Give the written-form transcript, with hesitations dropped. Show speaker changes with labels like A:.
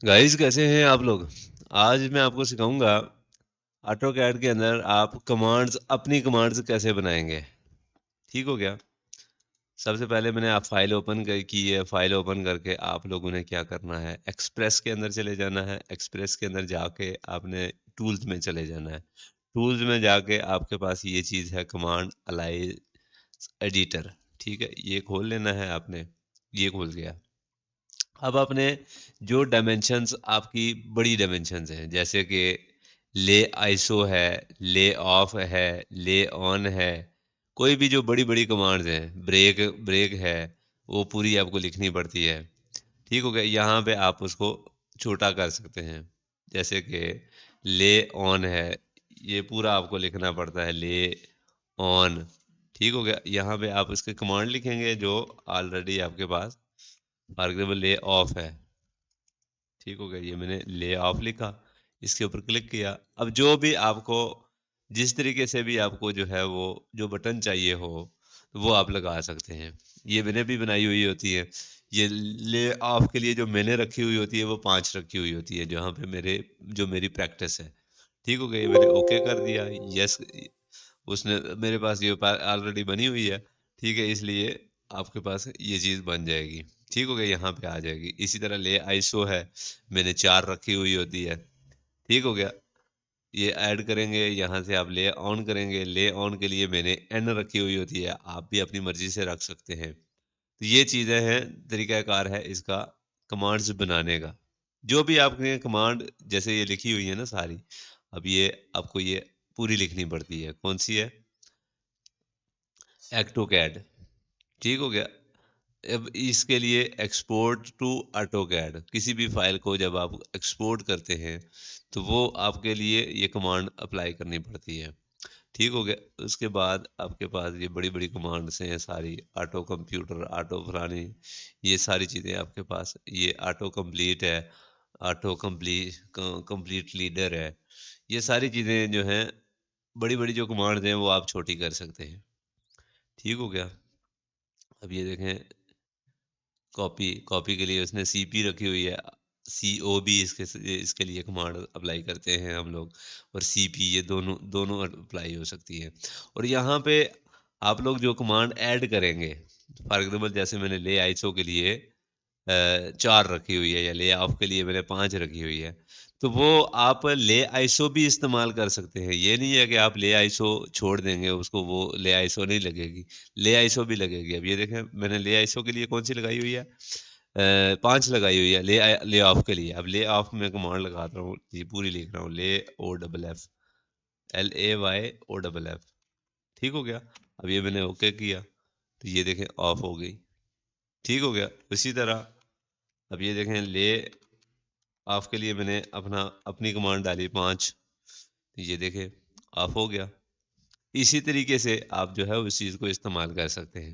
A: Guys کیسے ہیں آپ لوگ؟ آج میں آپ کو سکھاؤں گا آٹو کیڈ کے اندر آپ کمانڈز، اپنی کمانڈز کیسے بنائیں گے. ٹھیک ہو گیا؟ سب سے پہلے میں نے آپ فائل اوپن کی ہے. فائل اوپن کر کے آپ لوگوں نے کیا کرنا ہے، ایکسپریس کے اندر چلے جانا ہے. ایکسپریس کے اندر جا کے آپ نے ٹولز میں چلے جانا ہے. ٹولز میں جا کے آپ کے پاس یہ چیز ہے، کمانڈ الائی ایڈیٹر. ٹھیک ہے، یہ کھول لینا ہے آپ نے. یہ کھول گیا. اب آپ نے جو ڈائمینشنز آپ کی بڑی ڈائمینشنز ہیں، جیسے کہ لے آئیسو ہے، لے آف ہے، لے آن ہے، کوئی بھی جو بڑی بڑی کمانڈز ہیں، بریک ہے، وہ پوری آپ کو لکھنی پڑتی ہے. ٹھیک ہو گیا؟ یہاں پہ آپ اس کو چھوٹا کر سکتے ہیں. جیسے کہ لے آن ہے، یہ پورا آپ کو لکھنا پڑتا ہے، لے آن. ٹھیک ہو گیا؟ یہاں پہ آپ اس کے کمانڈ لکھیں گے جو آلریڈی آپ کے پاس. فار ایگزامپل لے آف ہے. ٹھیک ہو گیا؟ یہ میں نے لے آف لکھا، اس کے اوپر کلک کیا. اب جو بھی آپ کو، جس طریقے سے بھی آپ کو جو ہے وہ جو بٹن چاہیے ہو وہ آپ لگا سکتے ہیں. یہ میں نے بھی بنائی ہوئی ہوتی ہے. یہ لے آف کے لیے جو میں نے رکھی ہوئی ہوتی ہے وہ 5 رکھی ہوئی ہوتی ہے، جہاں پہ میری پریکٹس ہے. ٹھیک ہو گیا؟ یہ میں نے اوکے کر دیا. یس، اس نے میرے پاس یہ آلریڈی بنی ہوئی ہے. ٹھیک ہے، اس لیے آپ کے پاس یہ چیز بن جائے گی. ٹھیک ہو گیا؟ یہاں پہ آ جائے گی. اسی طرح لے آئیسو ہے، میں نے 4 رکھی ہوئی ہوتی ہے. ٹھیک ہو گیا؟ یہ ایڈ کریں گے، یہاں سے آپ لے آن کریں گے. لے آن کے لیے میں نے این رکھی ہوئی ہوتی ہے، آپ بھی اپنی مرضی سے رکھ سکتے ہیں. تو یہ چیزیں ہیں، طریقہ کار ہے اس کا کمانڈز بنانے کا. جو بھی آپ نے کمانڈ جیسے یہ لکھی ہوئی ہے نا ساری، اب یہ آپ کو یہ پوری لکھنی پڑتی ہے. کون سی ہے؟ ایکٹو کیڈ. ٹھیک ہو گیا؟ اب اس کے لیے ایکسپورٹ ٹو آٹو کیڈ، کسی بھی فائل کو جب آپ ایکسپورٹ کرتے ہیں تو وہ آپ کے لیے یہ کمانڈ اپلائی کرنی پڑتی ہے. ٹھیک ہو گیا؟ اس کے بعد آپ کے پاس یہ بڑی بڑی کمانڈس ہیں ساری، آٹو کمپیوٹر، آٹو فلانی، یہ ساری چیزیں آپ کے پاس. یہ آٹو کمپلیٹ ہے، آٹو کمپلیٹ لیڈر ہے. یہ ساری چیزیں جو ہیں، بڑی بڑی جو کمانڈز ہیں وہ آپ چھوٹی کر سکتے ہیں. ٹھیک ہو گیا؟ اب یہ دیکھیں، کاپی کے لیے اس نے سی پی رکھی ہوئی ہے. سی او بھی اس کے لیے کمانڈ اپلائی کرتے ہیں ہم لوگ، اور سی پی، یہ دونوں اپلائی ہو سکتی ہے. اور یہاں پہ آپ لوگ جو کمانڈ ایڈ کریں گے، فار ایگزامپل جیسے میں نے لے آئیسو کے لیے 4 رکھی ہوئی ہے، یا لے آف کے لیے میں نے 5 رکھی ہوئی ہے، تو وہ آپ لے آئیسو بھی استعمال کر سکتے ہیں. یہ نہیں ہے کہ آپ لے آئیسو چھوڑ دیں گے اس کو، وہ لے آئیسو نہیں لگے گی، لے آئیسو بھی لگے گی. اب یہ دیکھیں، میں نے لے آئیسو کے لیے کون سی لگائی ہوئی ہے، 5 لگائی ہوئی ہے. لے آف کے لیے، اب لے آف میں کمانڈ لگاتا ہوں، یہ پوری لکھ رہا ہوں، لے او ڈبل ایف، LAYOFF. ٹھیک ہو گیا؟ اب یہ میں نے اوکے کیا تو یہ دیکھیں آف ہو گئی. ٹھیک ہو گیا؟ اسی طرح اب یہ دیکھیں، لے آف کے لیے میں نے اپنی کمانڈ ڈالی 5، یہ دیکھیں آف ہو گیا. اسی طریقے سے آپ جو ہے اس چیز کو استعمال کر سکتے ہیں.